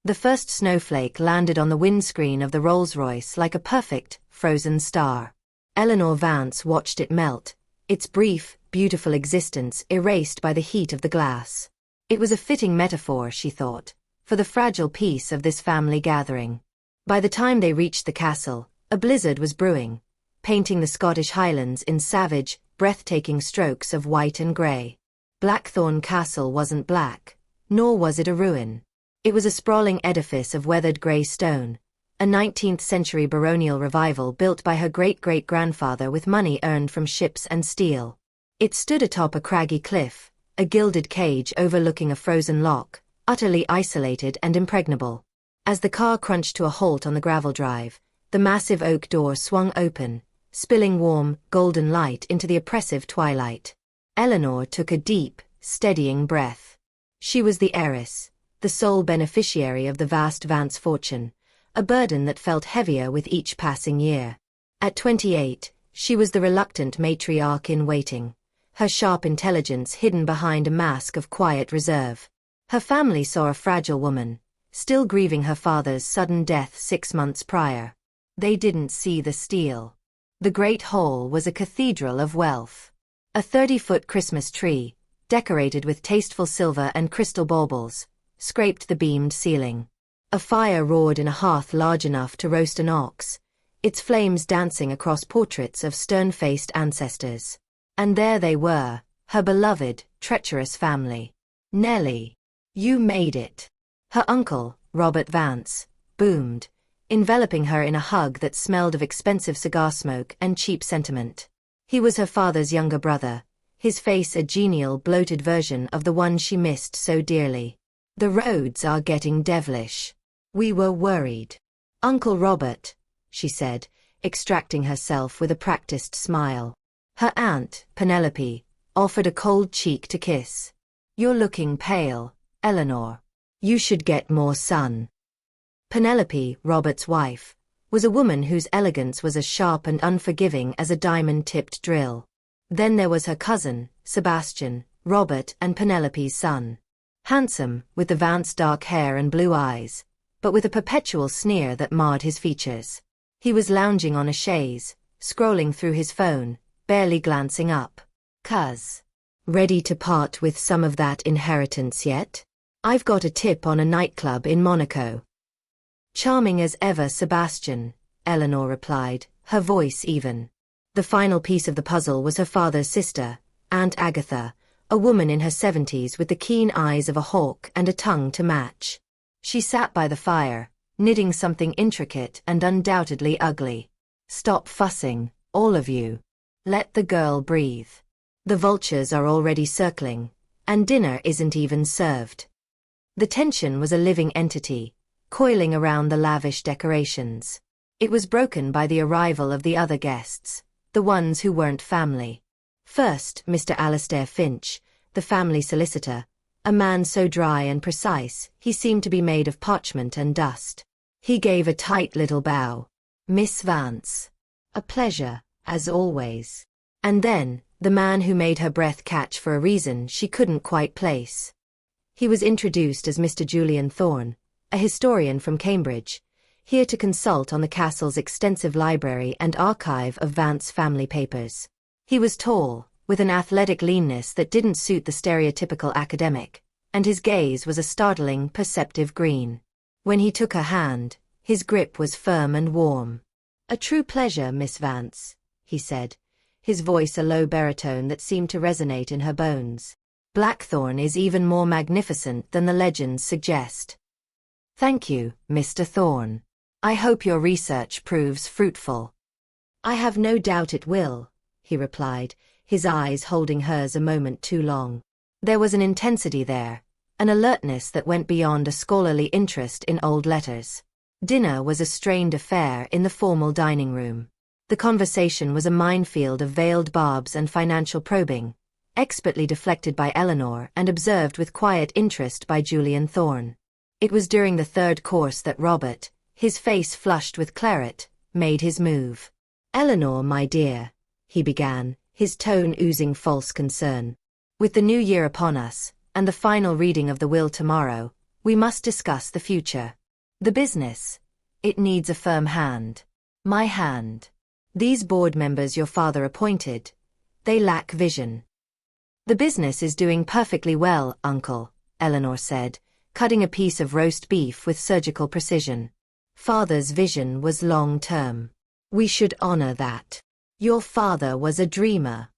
The first snowflake landed on the windscreen of the Rolls-Royce like a perfect, frozen star. Eleanor Vance watched it melt, its brief, beautiful existence erased by the heat of the glass. It was a fitting metaphor, she thought, for the fragile peace of this family gathering. By the time they reached the castle, a blizzard was brewing, painting the Scottish Highlands in savage, breathtaking strokes of white and grey. Blackthorn Castle wasn't black, nor was it a ruin. It was a sprawling edifice of weathered grey stone, a 19th-century baronial revival built by her great-great-grandfather with money earned from ships and steel. It stood atop a craggy cliff, a gilded cage overlooking a frozen loch, utterly isolated and impregnable. As the car crunched to a halt on the gravel drive, the massive oak door swung open, spilling warm, golden light into the oppressive twilight. Eleanor took a deep, steadying breath. She was the heiress, the sole beneficiary of the vast Vance fortune, a burden that felt heavier with each passing year. At 28, she was the reluctant matriarch in waiting, her sharp intelligence hidden behind a mask of quiet reserve. Her family saw a fragile woman, still grieving her father's sudden death 6 months prior. They didn't see the steel. The great hall was a cathedral of wealth. A 30-foot Christmas tree, decorated with tasteful silver and crystal baubles, scraped the beamed ceiling. A fire roared in a hearth large enough to roast an ox, its flames dancing across portraits of stern-faced ancestors. And there they were, her beloved, treacherous family. "Nellie, you made it," her uncle, Robert Vance, boomed, enveloping her in a hug that smelled of expensive cigar smoke and cheap sentiment. He was her father's younger brother, his face a genial, bloated version of the one she missed so dearly. "The roads are getting devilish. We were worried." "Uncle Robert," she said, extracting herself with a practiced smile. Her aunt, Penelope, offered a cold cheek to kiss. "You're looking pale, Eleanor. You should get more sun." Penelope, Robert's wife, was a woman whose elegance was as sharp and unforgiving as a diamond-tipped drill. Then there was her cousin, Sebastian, Robert and Penelope's son. Handsome, with the Vance dark hair and blue eyes, but with a perpetual sneer that marred his features. He was lounging on a chaise, scrolling through his phone, barely glancing up. "Cuz, ready to part with some of that inheritance yet? I've got a tip on a nightclub in Monaco." "Charming as ever, Sebastian," Eleanor replied, her voice even. The final piece of the puzzle was her father's sister, Aunt Agatha, a woman in her 70s with the keen eyes of a hawk and a tongue to match. She sat by the fire, knitting something intricate and undoubtedly ugly. "Stop fussing, all of you. Let the girl breathe. The vultures are already circling, and dinner isn't even served." The tension was a living entity, coiling around the lavish decorations. It was broken by the arrival of the other guests, the ones who weren't family. First, Mr. Alastair Finch, the family solicitor, a man so dry and precise he seemed to be made of parchment and dust. He gave a tight little bow. "Miss Vance. A pleasure, as always." And then, the man who made her breath catch for a reason she couldn't quite place. He was introduced as Mr. Julian Thorne, a historian from Cambridge, here to consult on the castle's extensive library and archive of Vance family papers. He was tall, with an athletic leanness that didn't suit the stereotypical academic, and his gaze was a startling, perceptive green. When he took her hand, his grip was firm and warm. "A true pleasure, Miss Vance," he said, his voice a low baritone that seemed to resonate in her bones. "Blackthorn is even more magnificent than the legends suggest." "Thank you, Mr. Thorne. I hope your research proves fruitful." "I have no doubt it will," he replied, his eyes holding hers a moment too long. There was an intensity there, an alertness that went beyond a scholarly interest in old letters. Dinner was a strained affair in the formal dining room. The conversation was a minefield of veiled barbs and financial probing, expertly deflected by Eleanor and observed with quiet interest by Julian Thorne. It was during the third course that Robert, his face flushed with claret, made his move. "Eleanor, my dear," he began, his tone oozing false concern. "With the new year upon us, and the final reading of the will tomorrow, We must discuss the future. The business. It needs a firm hand. My hand. These board members your father appointed, they lack vision. The business is doing perfectly well, Uncle, Eleanor said, cutting a piece of roast beef with surgical precision. Father's vision was long-term. We should honor that. Your father was a dreamer.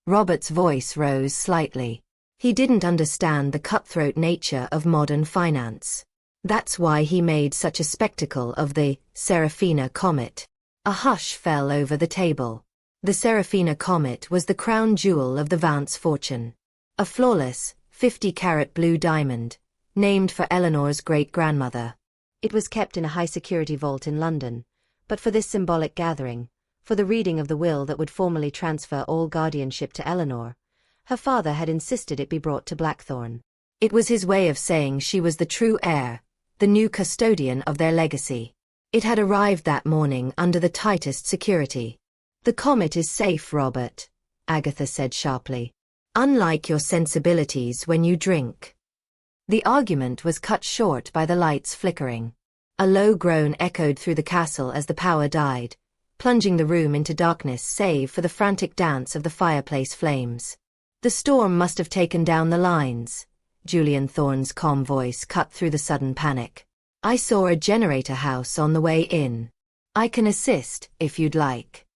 Robert's voice rose slightly. He didn't understand the cutthroat nature of modern finance. That's why he made such a spectacle of the Seraphina Comet. A hush fell over the table. The Seraphina Comet was the crown jewel of the Vance fortune. A flawless, 50-carat blue diamond, named for Eleanor's great-grandmother. It was kept in a high-security vault in London, but for this symbolic gathering, for the reading of the will that would formally transfer all guardianship to Eleanor, her father had insisted it be brought to Blackthorn. It was his way of saying she was the true heir, the new custodian of their legacy. It had arrived that morning under the tightest security. The comet is safe, Robert, Agatha said sharply. Unlike your sensibilities when you drink. The argument was cut short by the lights flickering. A low groan echoed through the castle as the power died, plunging the room into darkness save for the frantic dance of the fireplace flames. The storm must have taken down the lines. Julian Thorne's calm voice cut through the sudden panic. I saw a generator house on the way in. I can assist, if you'd like.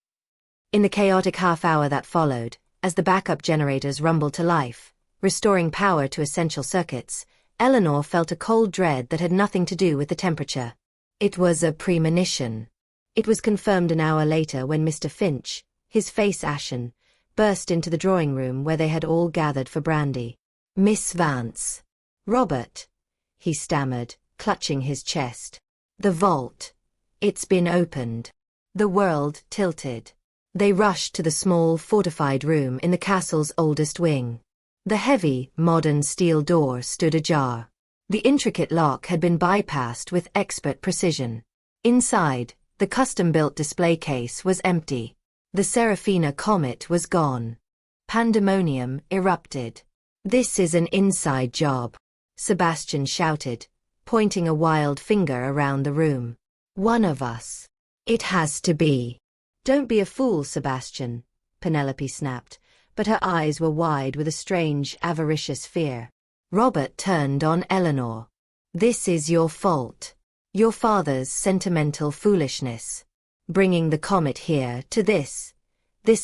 In the chaotic half-hour that followed, as the backup generators rumbled to life, restoring power to essential circuits, Eleanor felt a cold dread that had nothing to do with the temperature. It was a premonition. It was confirmed an hour later when Mr. Finch, his face ashen, burst into the drawing room where they had all gathered for brandy. Miss Vance. Robert, he stammered, clutching his chest. The vault. It's been opened. The world tilted. They rushed to the small, fortified room in the castle's oldest wing. The heavy, modern steel door stood ajar. The intricate lock had been bypassed with expert precision. Inside, the custom-built display case was empty. The Seraphina Comet was gone. Pandemonium erupted. This is an inside job, Sebastian shouted, pointing a wild finger around the room. One of us. It has to be. Don't be a fool, Sebastian, Penelope snapped, but her eyes were wide with a strange, avaricious fear. Robert turned on Eleanor. This is your fault. Your father's sentimental foolishness. Bringing the comet here to this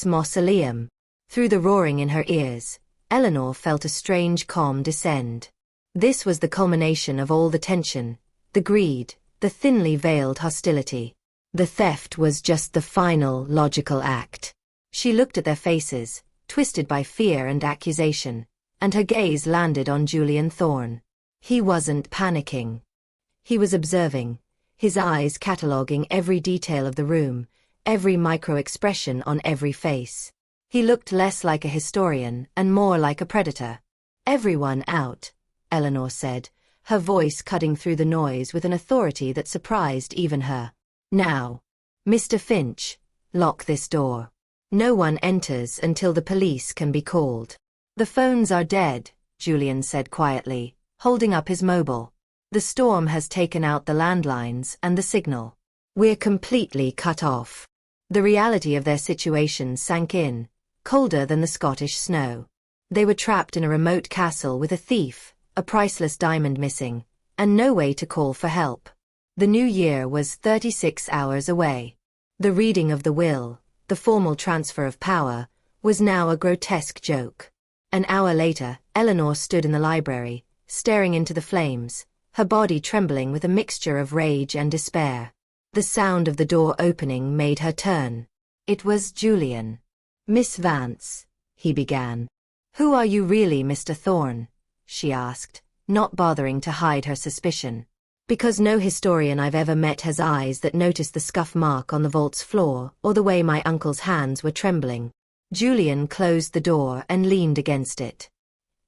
mausoleum. Through the roaring in her ears, Eleanor felt a strange calm descend. This was the culmination of all the tension, the greed, the thinly veiled hostility. The theft was just the final logical act. She looked at their faces, twisted by fear and accusation, and her gaze landed on Julian Thorne. He wasn't panicking. He was observing, his eyes cataloguing every detail of the room, every micro-expression on every face. He looked less like a historian and more like a predator. Everyone out, Eleanor said, her voice cutting through the noise with an authority that surprised even her. Now, Mr. Finch, lock this door. No one enters until the police can be called. The phones are dead, Julian said quietly, holding up his mobile. The storm has taken out the landlines and the signal. We're completely cut off. The reality of their situation sank in, colder than the Scottish snow. They were trapped in a remote castle with a thief, a priceless diamond missing, and no way to call for help. The new year was 36 hours away. The reading of the will, the formal transfer of power, was now a grotesque joke. An hour later, Eleanor stood in the library, staring into the flames, her body trembling with a mixture of rage and despair. The sound of the door opening made her turn. It was Julian. Miss Vance, he began. Who are you really, Mr. Thorne? She asked, not bothering to hide her suspicion. Because no historian I've ever met has eyes that noticed the scuff mark on the vault's floor or the way my uncle's hands were trembling. Julian closed the door and leaned against it.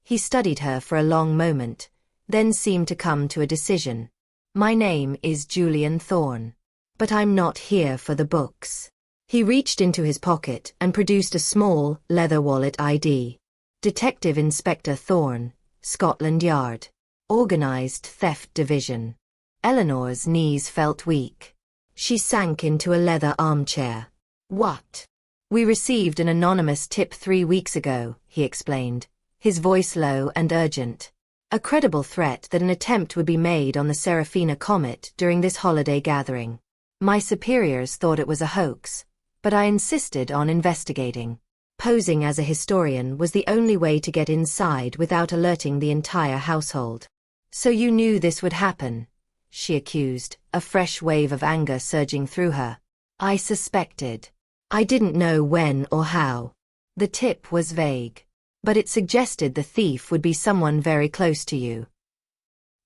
He studied her for a long moment, then seemed to come to a decision. My name is Julian Thorne. But I'm not here for the books. He reached into his pocket and produced a small, leather wallet ID. Detective Inspector Thorne, Scotland Yard. Organized Theft Division. Eleanor's knees felt weak. She sank into a leather armchair. What? We received an anonymous tip 3 weeks ago, he explained, his voice low and urgent. A credible threat that an attempt would be made on the Seraphina Comet during this holiday gathering. My superiors thought it was a hoax, but I insisted on investigating. Posing as a historian was the only way to get inside without alerting the entire household. So you knew this would happen, she accused, a fresh wave of anger surging through her. I suspected. I didn't know when or how. The tip was vague, but it suggested the thief would be someone very close to you.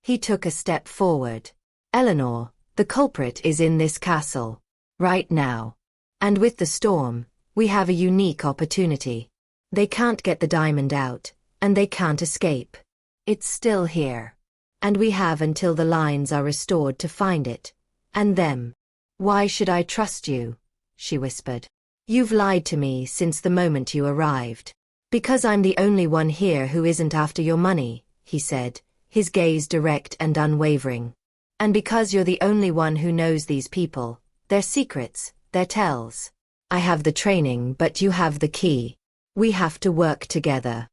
He took a step forward. Eleanor, the culprit is in this castle. Right now. And with the storm, we have a unique opportunity. They can't get the diamond out, and they can't escape. It's still here. And we have until the lines are restored to find it. And them. Why should I trust you? She whispered. You've lied to me since the moment you arrived. Because I'm the only one here who isn't after your money, he said, his gaze direct and unwavering. And because you're the only one who knows these people, their secrets, their tells. I have the training, but you have the key. We have to work together.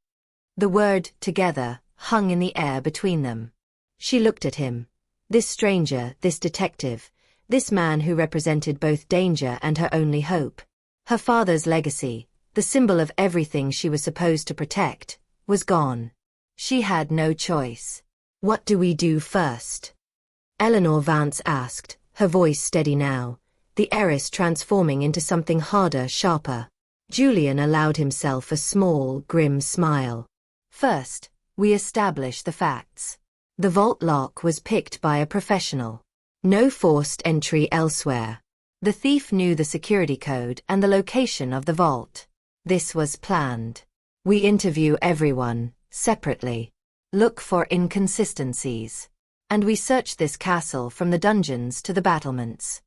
The word together hung in the air between them. She looked at him. This stranger, this detective, this man who represented both danger and her only hope. Her father's legacy, the symbol of everything she was supposed to protect, was gone. She had no choice. What do we do first? Eleanor Vance asked, her voice steady now, the heiress transforming into something harder, sharper. Julian allowed himself a small, grim smile. First, we establish the facts. The vault lock was picked by a professional. No forced entry elsewhere. The thief knew the security code and the location of the vault. This was planned. We interview everyone, separately. Look for inconsistencies. And we search this castle from the dungeons to the battlements.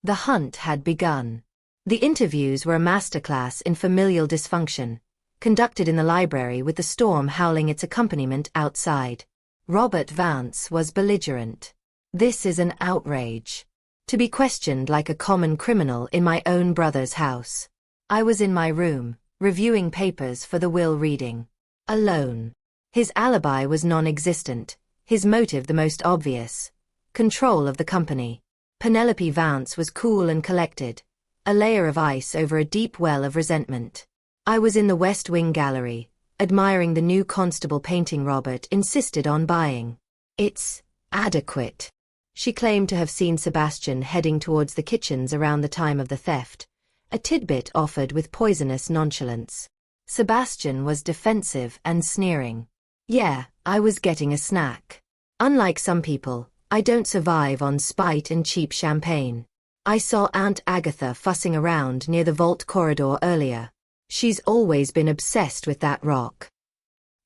The hunt had begun. The interviews were a masterclass in familial dysfunction, conducted in the library with the storm howling its accompaniment outside. Robert Vance was belligerent. This is an outrage. To be questioned like a common criminal in my own brother's house. I was in my room, reviewing papers for the will reading. Alone. His alibi was non-existent, his motive the most obvious. Control of the company. Penelope Vance was cool and collected, a layer of ice over a deep well of resentment. I was in the West Wing gallery, admiring the new constable painting Robert insisted on buying. It's adequate. She claimed to have seen Sebastian heading towards the kitchens around the time of the theft, a tidbit offered with poisonous nonchalance. Sebastian was defensive and sneering. Yeah, I was getting a snack. Unlike some people, I don't survive on spite and cheap champagne. I saw Aunt Agatha fussing around near the vault corridor earlier. She's always been obsessed with that rock.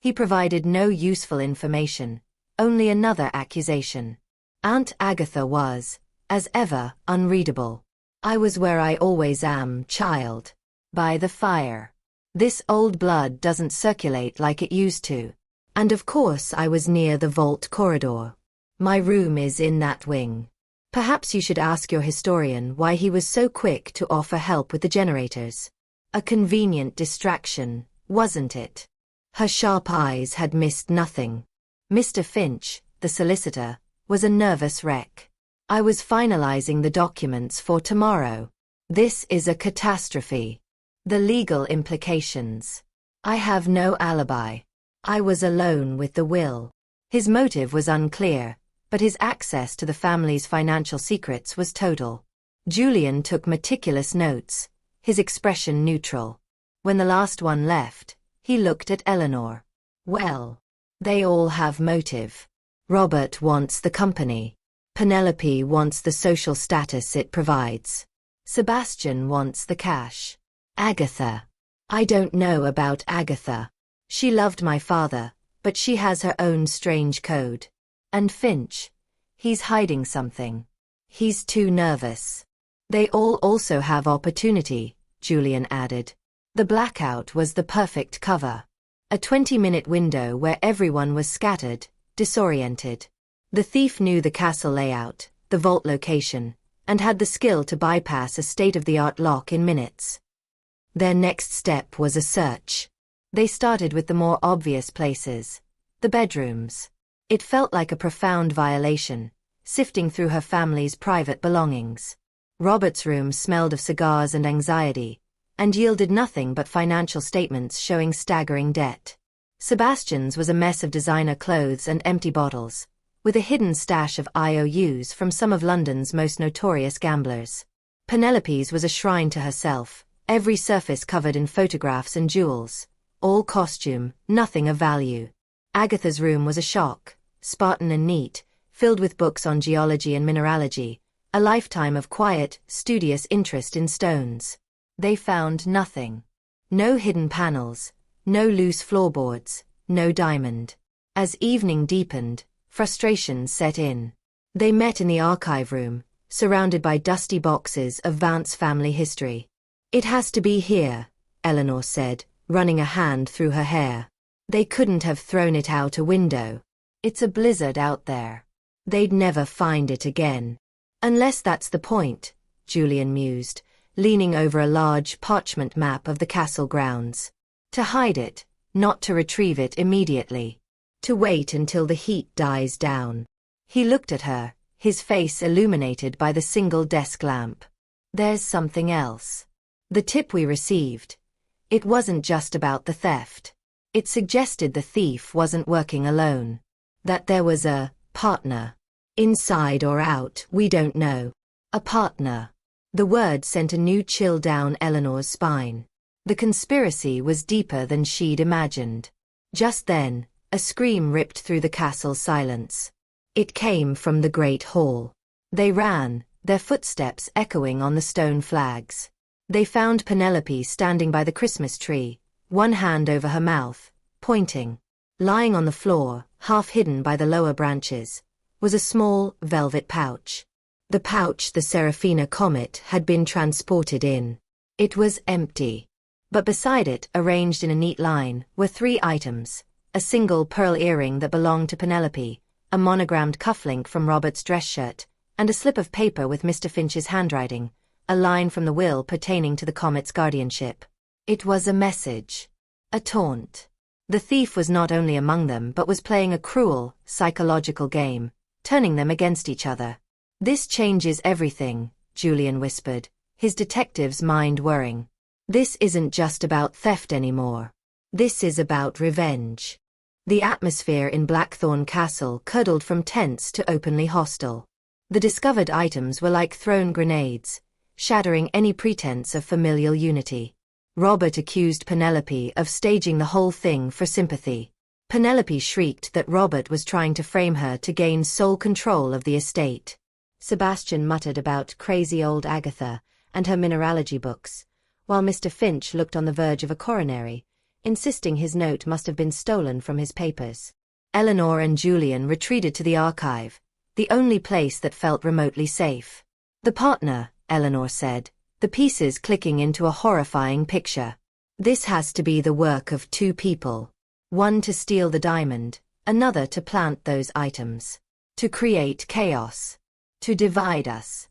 He provided no useful information, only another accusation. Aunt Agatha was, as ever, unreadable. I was where I always am, child. By the fire. This old blood doesn't circulate like it used to. And of course I was near the vault corridor. My room is in that wing. Perhaps you should ask your historian why he was so quick to offer help with the generators. A convenient distraction, wasn't it? Her sharp eyes had missed nothing. Mr. Finch, the solicitor, was a nervous wreck. I was finalizing the documents for tomorrow. This is a catastrophe. The legal implications. I have no alibi. I was alone with the will. His motive was unclear, but his access to the family's financial secrets was total. Julian took meticulous notes, his expression neutral. When the last one left, he looked at Eleanor. Well, they all have motive. Robert wants the company. Penelope wants the social status it provides. Sebastian wants the cash. Agatha. I don't know about Agatha. She loved my father, but she has her own strange code. And Finch. He's hiding something. He's too nervous. They all also have opportunity, Julian added. The blackout was the perfect cover. A 20-minute window where everyone was scattered, disoriented. The thief knew the castle layout, the vault location, and had the skill to bypass a state-of-the-art lock in minutes. Their next step was a search. They started with the more obvious places. The bedrooms. It felt like a profound violation, sifting through her family's private belongings. Robert's room smelled of cigars and anxiety, and yielded nothing but financial statements showing staggering debt. Sebastian's was a mess of designer clothes and empty bottles, with a hidden stash of IOUs from some of London's most notorious gamblers. Penelope's was a shrine to herself, every surface covered in photographs and jewels, all costume, nothing of value. Agatha's room was a shock, Spartan and neat, filled with books on geology and mineralogy, a lifetime of quiet, studious interest in stones. They found nothing. No hidden panels, no loose floorboards, no diamond. As evening deepened, frustration set in. They met in the archive room, surrounded by dusty boxes of Vance family history. "It has to be here," Eleanor said, running a hand through her hair. "They couldn't have thrown it out a window. It's a blizzard out there. They'd never find it again." "Unless that's the point," Julian mused, leaning over a large parchment map of the castle grounds. "To hide it, not to retrieve it immediately. To wait until the heat dies down." He looked at her, his face illuminated by the single desk lamp. "There's something else. The tip we received. It wasn't just about the theft. It suggested the thief wasn't working alone. That there was a partner. Inside or out, we don't know. A partner." The word sent a new chill down Eleanor's spine. The conspiracy was deeper than she'd imagined. Just then, a scream ripped through the castle's silence. It came from the great hall. They ran, their footsteps echoing on the stone flags. They found Penelope standing by the Christmas tree, one hand over her mouth, pointing. Lying on the floor, half hidden by the lower branches, was a small, velvet pouch. The pouch the Seraphina Comet had been transported in. It was empty. But beside it, arranged in a neat line, were 3 items: a single pearl earring that belonged to Penelope, a monogrammed cufflink from Robert's dress shirt, and a slip of paper with Mr. Finch's handwriting, a line from the will pertaining to the Comet's guardianship. It was a message. A taunt. The thief was not only among them but was playing a cruel, psychological game, turning them against each other. "This changes everything," Julian whispered, his detective's mind whirring. "This isn't just about theft anymore. This is about revenge." The atmosphere in Blackthorn Castle curdled from tense to openly hostile. The discovered items were like thrown grenades, shattering any pretense of familial unity. Robert accused Penelope of staging the whole thing for sympathy. Penelope shrieked that Robert was trying to frame her to gain sole control of the estate. Sebastian muttered about crazy old Agatha and her mineralogy books, while Mr. Finch looked on the verge of a coronary, insisting his note must have been stolen from his papers. Eleanor and Julian retreated to the archive, the only place that felt remotely safe. "The partner," Eleanor said, the pieces clicking into a horrifying picture. "This has to be the work of 2 people. One to steal the diamond, another to plant those items. To create chaos. To divide us."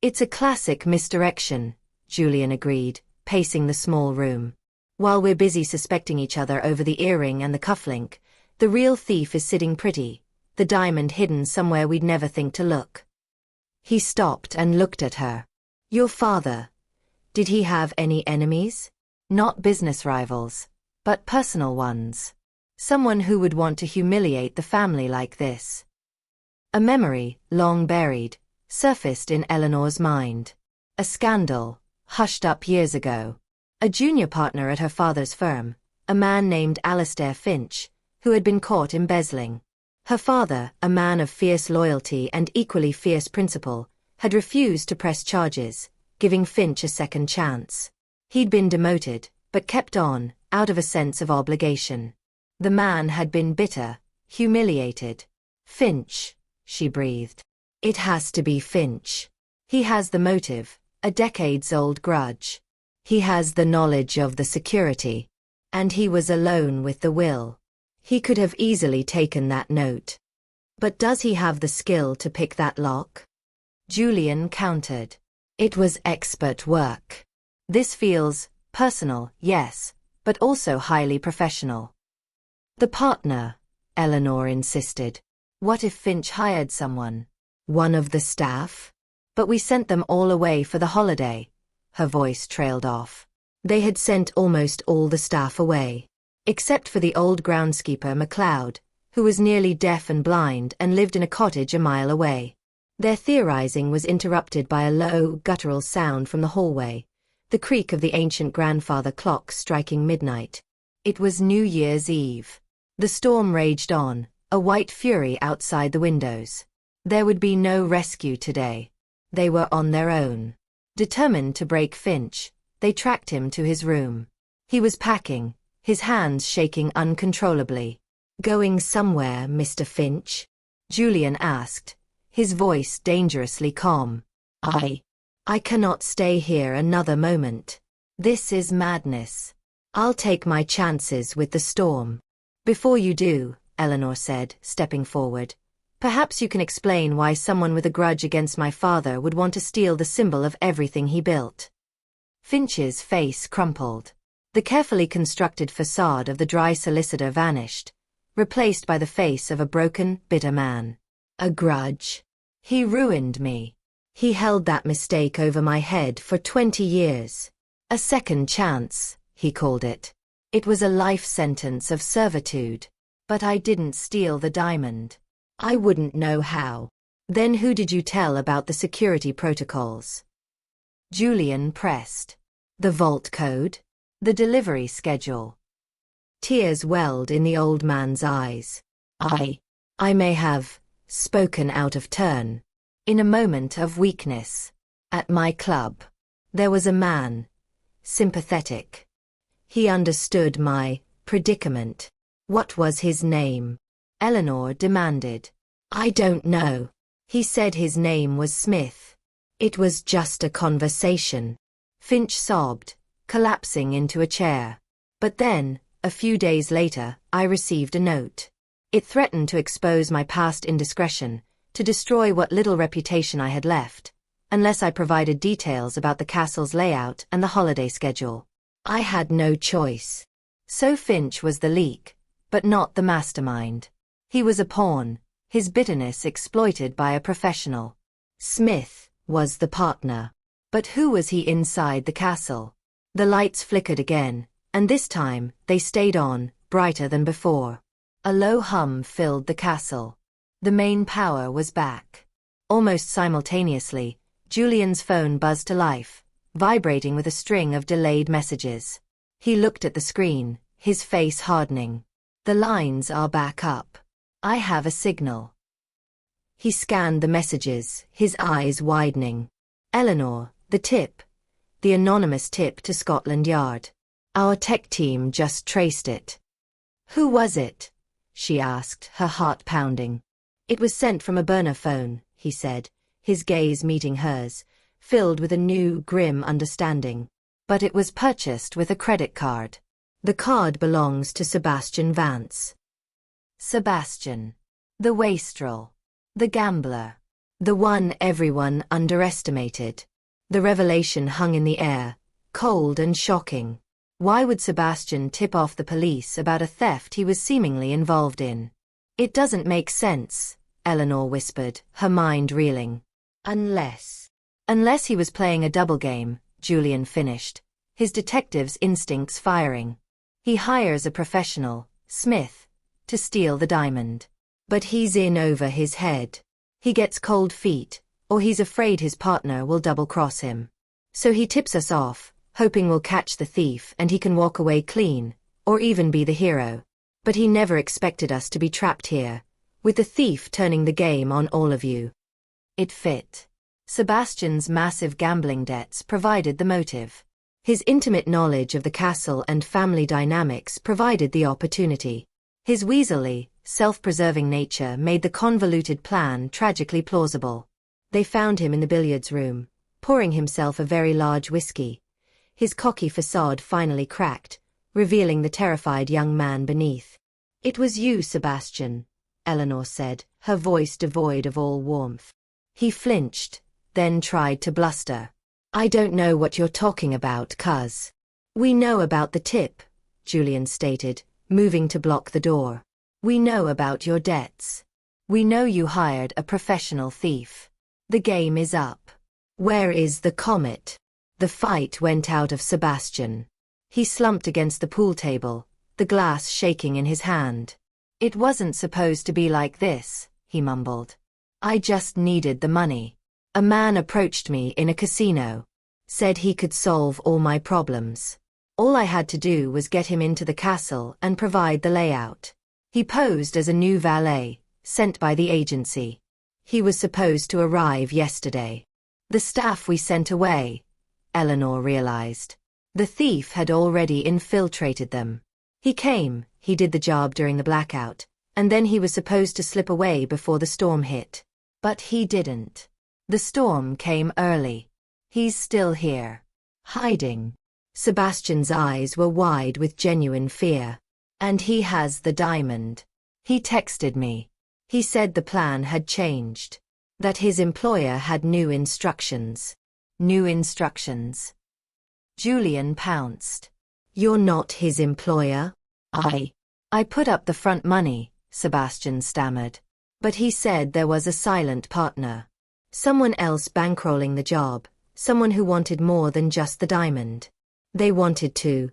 "It's a classic misdirection," Julian agreed, pacing the small room. "While we're busy suspecting each other over the earring and the cufflink, the real thief is sitting pretty, the diamond hidden somewhere we'd never think to look." He stopped and looked at her. "Your father, did he have any enemies? Not business rivals, but personal ones. Someone who would want to humiliate the family like this?" A memory, long buried, surfaced in Eleanor's mind. A scandal, hushed up years ago. A junior partner at her father's firm, a man named Alistair Finch, who had been caught embezzling. Her father, a man of fierce loyalty and equally fierce principle, had refused to press charges, giving Finch a second chance. He'd been demoted, but kept on, out of a sense of obligation. The man had been bitter, humiliated. "Finch," she breathed. "It has to be Finch. He has the motive, a decades-old grudge. He has the knowledge of the security. And he was alone with the will. He could have easily taken that note. But does he have the skill to pick that lock? Julian countered. It was expert work. This feels personal, yes, but also highly professional. The partner, Eleanor insisted. What if Finch hired someone? One of the staff? But we sent them all away for the holiday. Her voice trailed off. They had sent almost all the staff away, except for the old groundskeeper MacLeod, who was nearly deaf and blind and lived in a cottage a mile away. Their theorizing was interrupted by a low, guttural sound from the hallway, the creak of the ancient grandfather clock striking midnight. It was New Year's Eve. The storm raged on, a white fury outside the windows. There would be no rescue today. They were on their own. Determined to break Finch, they tracked him to his room. He was packing, his hands shaking uncontrollably. Going somewhere, Mr. Finch? Julian asked, his voice dangerously calm. I cannot stay here another moment. This is madness. I'll take my chances with the storm. Before you do, Eleanor said, stepping forward, perhaps you can explain why someone with a grudge against my father would want to steal the symbol of everything he built. Finch's face crumpled. The carefully constructed facade of the dry solicitor vanished, replaced by the face of a broken, bitter man. A grudge. He ruined me. He held that mistake over my head for 20 years. A second chance, he called it. It was a life sentence of servitude. But I didn't steal the diamond. I wouldn't know how. Then who did you tell about the security protocols? Julian pressed. The vault code? The delivery schedule? Tears welled in the old man's eyes. I may have spoken out of turn. In a moment of weakness. At my club. There was a man. Sympathetic. He understood my predicament. What was his name? Eleanor demanded. I don't know. He said his name was Smith. It was just a conversation. Finch sobbed, collapsing into a chair. But then, a few days later, I received a note. It threatened to expose my past indiscretion, to destroy what little reputation I had left, unless I provided details about the castle's layout and the holiday schedule. I had no choice. So Finch was the leak, but not the mastermind. He was a pawn, his bitterness exploited by a professional. Smith was the partner. But who was he inside the castle? The lights flickered again, and this time, they stayed on, brighter than before. A low hum filled the castle. The main power was back. Almost simultaneously, Julian's phone buzzed to life, vibrating with a string of delayed messages. He looked at the screen, his face hardening. The lines are back up. I have a signal. He scanned the messages, his eyes widening. Eleanor, the tip. The anonymous tip to Scotland Yard. Our tech team just traced it. Who was it? She asked, her heart pounding. It was sent from a burner phone, he said, his gaze meeting hers, filled with a new, grim understanding. But it was purchased with a credit card. The card belongs to Sebastian Vance. Sebastian. The wastrel. The gambler. The one everyone underestimated. The revelation hung in the air, cold and shocking. Why would Sebastian tip off the police about a theft he was seemingly involved in? It doesn't make sense, Eleanor whispered, her mind reeling. Unless he was playing a double game, Julian finished, his detective's instincts firing. He hires a professional, Smith, to steal the diamond. But he's in over his head. He gets cold feet, or he's afraid his partner will double-cross him. So he tips us off, hoping we'll catch the thief and he can walk away clean, or even be the hero. But he never expected us to be trapped here, with the thief turning the game on all of you. It fit. Sebastian's massive gambling debts provided the motive. His intimate knowledge of the castle and family dynamics provided the opportunity. His weaselly, self-preserving nature made the convoluted plan tragically plausible. They found him in the billiards room, pouring himself a very large whiskey. His cocky facade finally cracked, revealing the terrified young man beneath. It was you, Sebastian, Eleanor said, her voice devoid of all warmth. He flinched, then tried to bluster. I don't know what you're talking about, cuz. We know about the tip, Julian stated, moving to block the door. We know about your debts. We know you hired a professional thief. The game is up. Where is the comet? The fight went out of Sebastian. He slumped against the pool table, the glass shaking in his hand. It wasn't supposed to be like this, he mumbled. I just needed the money. A man approached me in a casino. Said he could solve all my problems. All I had to do was get him into the castle and provide the layout. He posed as a new valet, sent by the agency. He was supposed to arrive yesterday. The staff we sent away, Eleanor realized. The thief had already infiltrated them. He came, he did the job during the blackout, and then he was supposed to slip away before the storm hit. But he didn't. The storm came early. He's still here. Hiding. Sebastian's eyes were wide with genuine fear. And he has the diamond. He texted me. He said the plan had changed. That his employer had new instructions. New instructions. Julian pounced. You're not his employer? I put up the front money, Sebastian stammered. But he said there was a silent partner. Someone else bankrolling the job. Someone who wanted more than just the diamond. They wanted to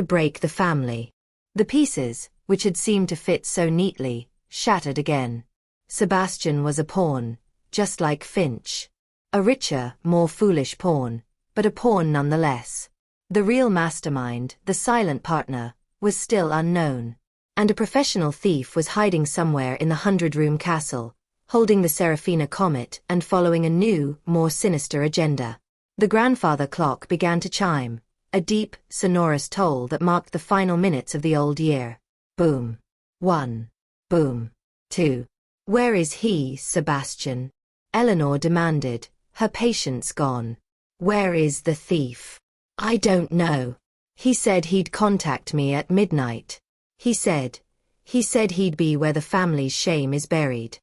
break the family. The pieces, which had seemed to fit so neatly, shattered again. Sebastian was a pawn, just like Finch. A richer, more foolish pawn, but a pawn nonetheless. The real mastermind, the silent partner, was still unknown. And a professional thief was hiding somewhere in the 100-room castle, holding the Seraphina Comet and following a new, more sinister agenda. The grandfather clock began to chime, a deep, sonorous toll that marked the final minutes of the old year. Boom. 1. Boom. 2. Where is he, Sebastian? Eleanor demanded, her patience gone. Where is the thief? I don't know. He said he'd contact me at midnight. He said he'd be where the family's shame is buried.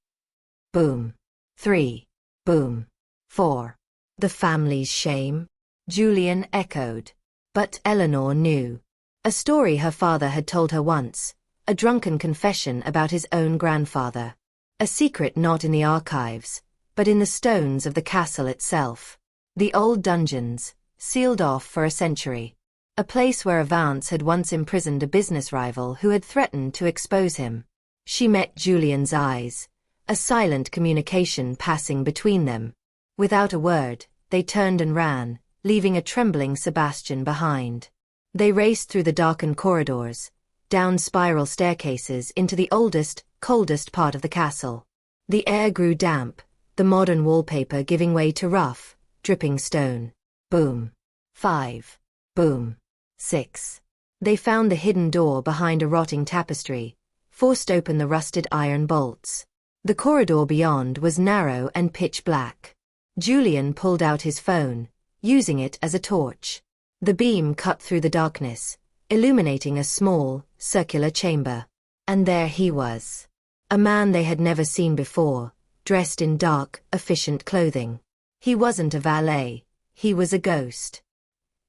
Boom. 3. Boom. 4. The family's shame? Julian echoed. But Eleanor knew. A story her father had told her once, a drunken confession about his own grandfather. A secret not in the archives, but in the stones of the castle itself. The old dungeons, sealed off for a century. A place where Vance had once imprisoned a business rival who had threatened to expose him. She met Julian's eyes, a silent communication passing between them. Without a word, they turned and ran, leaving a trembling Sebastian behind. They raced through the darkened corridors, down spiral staircases into the oldest, coldest part of the castle. The air grew damp, the modern wallpaper giving way to rough, dripping stone. Boom. 5. Boom. 6. They found the hidden door behind a rotting tapestry, forced open the rusted iron bolts. The corridor beyond was narrow and pitch black. Julian pulled out his phone, using it as a torch. The beam cut through the darkness, illuminating a small, circular chamber. And there he was. A man they had never seen before, dressed in dark, efficient clothing. He wasn't a valet, he was a ghost.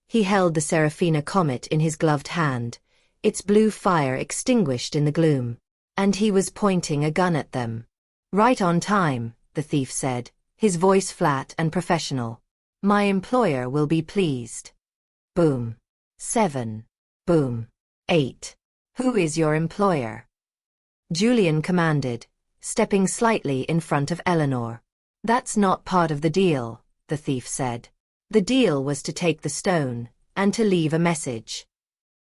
He held the Seraphina Comet in his gloved hand, its blue fire extinguished in the gloom. And he was pointing a gun at them. Right on time, the thief said, his voice flat and professional. My employer will be pleased. Boom. 7. Boom. 8. Who is your employer? Julian commanded, stepping slightly in front of Eleanor. That's not part of the deal, the thief said. The deal was to take the stone, and to leave a message.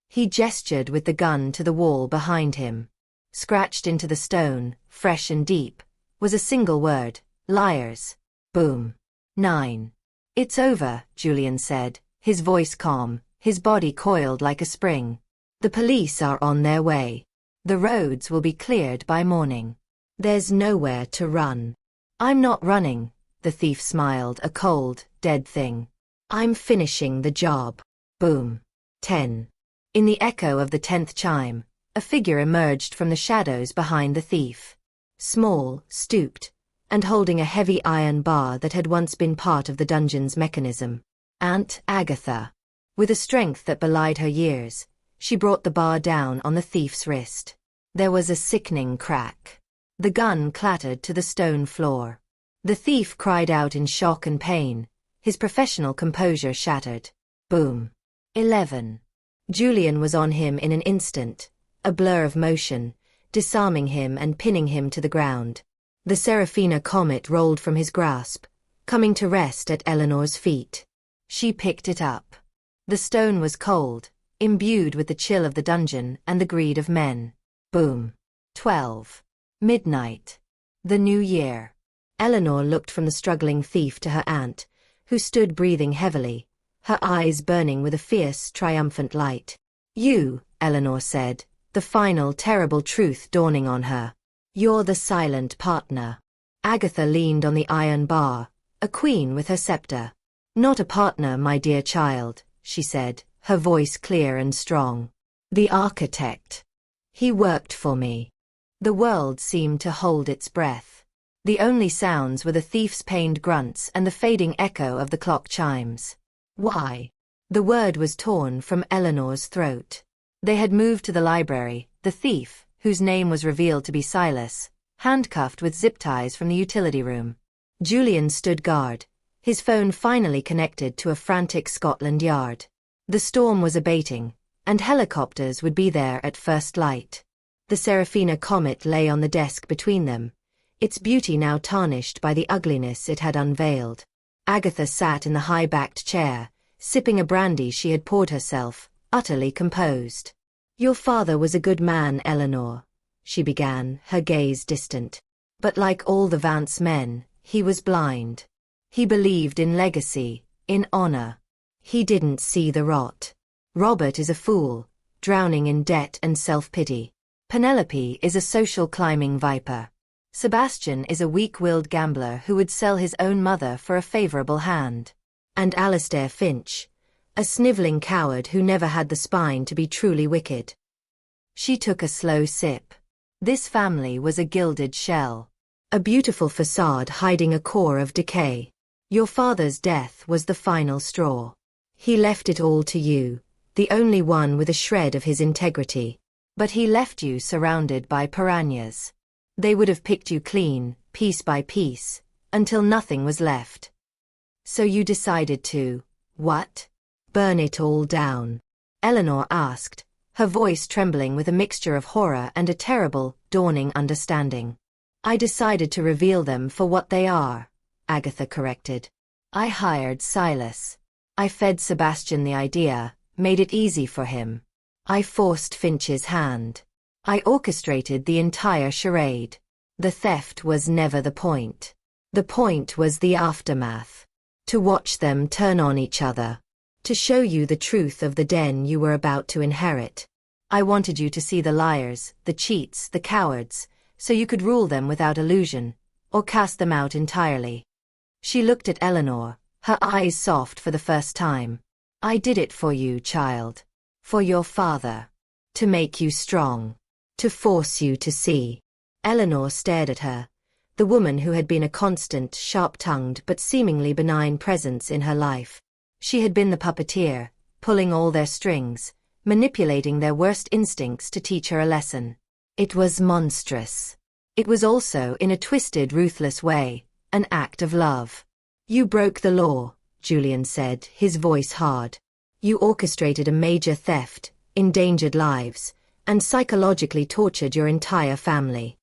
He gestured with the gun to the wall behind him. Scratched into the stone, fresh and deep, was a single word, liars. Boom. 9. It's over, Julian said, his voice calm, his body coiled like a spring. The police are on their way. The roads will be cleared by morning. There's nowhere to run. I'm not running, the thief smiled, a cold, dead thing. I'm finishing the job. Boom. 10. In the echo of the 10th chime, A figure emerged from the shadows behind the thief. Small, stooped, and holding a heavy iron bar that had once been part of the dungeon's mechanism. Aunt Agatha. With a strength that belied her years, she brought the bar down on the thief's wrist. There was a sickening crack. The gun clattered to the stone floor. The thief cried out in shock and pain, his professional composure shattered. Boom. 11. Julian was on him in an instant, a blur of motion, disarming him and pinning him to the ground. The Seraphina Comet rolled from his grasp, coming to rest at Eleanor's feet. She picked it up. The stone was cold, imbued with the chill of the dungeon and the greed of men. Boom. 12. Midnight. The New Year. Eleanor looked from the struggling thief to her aunt, who stood breathing heavily, her eyes burning with a fierce, triumphant light. You, Eleanor said, the final terrible truth dawning on her. You're the silent partner. Agatha leaned on the iron bar, a queen with her scepter. Not a partner, my dear child, she said, her voice clear and strong. The architect. He worked for me. The world seemed to hold its breath. The only sounds were the thief's pained grunts and the fading echo of the clock chimes. Why? The word was torn from Eleanor's throat. They had moved to the library, the thief, whose name was revealed to be Silas, handcuffed with zip ties from the utility room. Julian stood guard, his phone finally connected to a frantic Scotland Yard. The storm was abating, and helicopters would be there at first light. The Seraphina Comet lay on the desk between them, its beauty now tarnished by the ugliness it had unveiled. Agatha sat in the high-backed chair, sipping a brandy she had poured herself, utterly composed. Your father was a good man, Eleanor, she began, her gaze distant. But like all the Vance men, he was blind. He believed in legacy, in honor. He didn't see the rot. Robert is a fool, drowning in debt and self-pity. Penelope is a social climbing viper. Sebastian is a weak-willed gambler who would sell his own mother for a favorable hand. And Alistair Finch, a sniveling coward who never had the spine to be truly wicked. She took a slow sip. This family was a gilded shell. A beautiful facade hiding a core of decay. Your father's death was the final straw. He left it all to you, the only one with a shred of his integrity. But he left you surrounded by piranhas. They would have picked you clean, piece by piece, until nothing was left. So you decided to, what? Burn it all down? Eleanor asked, her voice trembling with a mixture of horror and a terrible, dawning understanding. I decided to reveal them for what they are, Agatha corrected. I hired Silas. I fed Sebastian the idea, made it easy for him. I forced Finch's hand. I orchestrated the entire charade. The theft was never the point. The point was the aftermath. To watch them turn on each other. To show you the truth of the den you were about to inherit. I wanted you to see the liars, the cheats, the cowards, so you could rule them without illusion, or cast them out entirely. She looked at Eleanor, her eyes soft for the first time. I did it for you, child. For your father. To make you strong. To force you to see. Eleanor stared at her, the woman who had been a constant, sharp-tongued but seemingly benign presence in her life. She had been the puppeteer, pulling all their strings, manipulating their worst instincts to teach her a lesson. It was monstrous. It was also, in a twisted, ruthless way, an act of love. You broke the law, Julian said, his voice hard. You orchestrated a major theft, endangered lives, and psychologically tortured your entire family.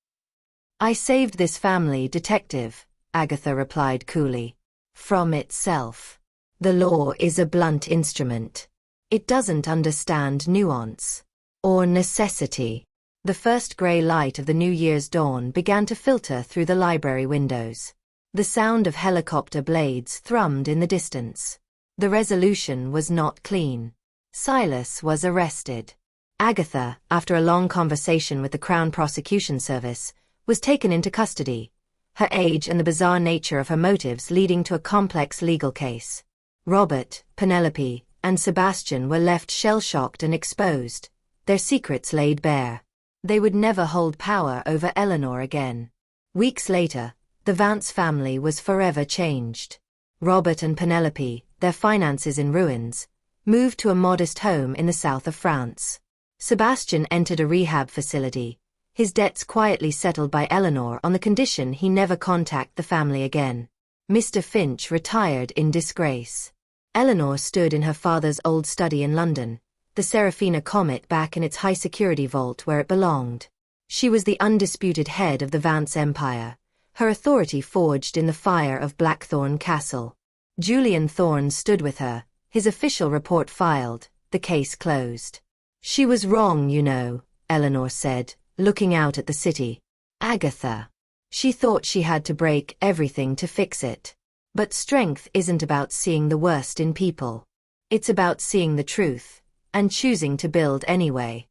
I saved this family, detective, Agatha replied coolly. From itself. The law is a blunt instrument. It doesn't understand nuance. Or necessity. The first grey light of the New Year's dawn began to filter through the library windows. The sound of helicopter blades thrummed in the distance. The resolution was not clean. Silas was arrested. Agatha, after a long conversation with the Crown Prosecution Service, was taken into custody, her age and the bizarre nature of her motives leading to a complex legal case. Robert, Penelope, and Sebastian were left shell-shocked and exposed, their secrets laid bare. They would never hold power over Eleanor again. Weeks later, the Vance family was forever changed. Robert and Penelope, their finances in ruins, moved to a modest home in the south of France. Sebastian entered a rehab facility, his debts quietly settled by Eleanor on the condition he never contact the family again. Mr. Finch retired in disgrace. Eleanor stood in her father's old study in London, the Seraphina Comet back in its high-security vault where it belonged. She was the undisputed head of the Vance Empire, her authority forged in the fire of Blackthorn Castle. Julian Thorne stood with her, his official report filed, the case closed. "She was wrong, you know," Eleanor said, looking out at the city. "Agatha. She thought she had to break everything to fix it. But strength isn't about seeing the worst in people. It's about seeing the truth, and choosing to build anyway."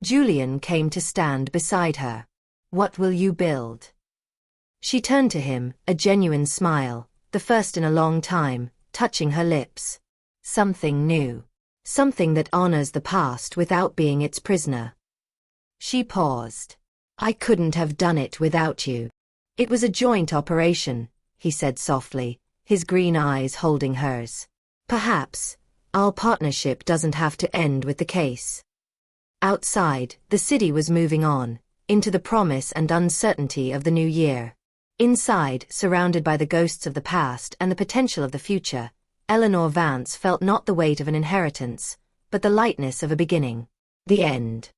Julian came to stand beside her. "What will you build?" She turned to him, a genuine smile, the first in a long time, touching her lips. "Something new. Something that honors the past without being its prisoner." She paused. "I couldn't have done it without you." "It was a joint operation," he said softly, his green eyes holding hers. "Perhaps our partnership doesn't have to end with the case." Outside, the city was moving on, into the promise and uncertainty of the new year. Inside, surrounded by the ghosts of the past and the potential of the future, Eleanor Vance felt not the weight of an inheritance, but the lightness of a beginning. The end.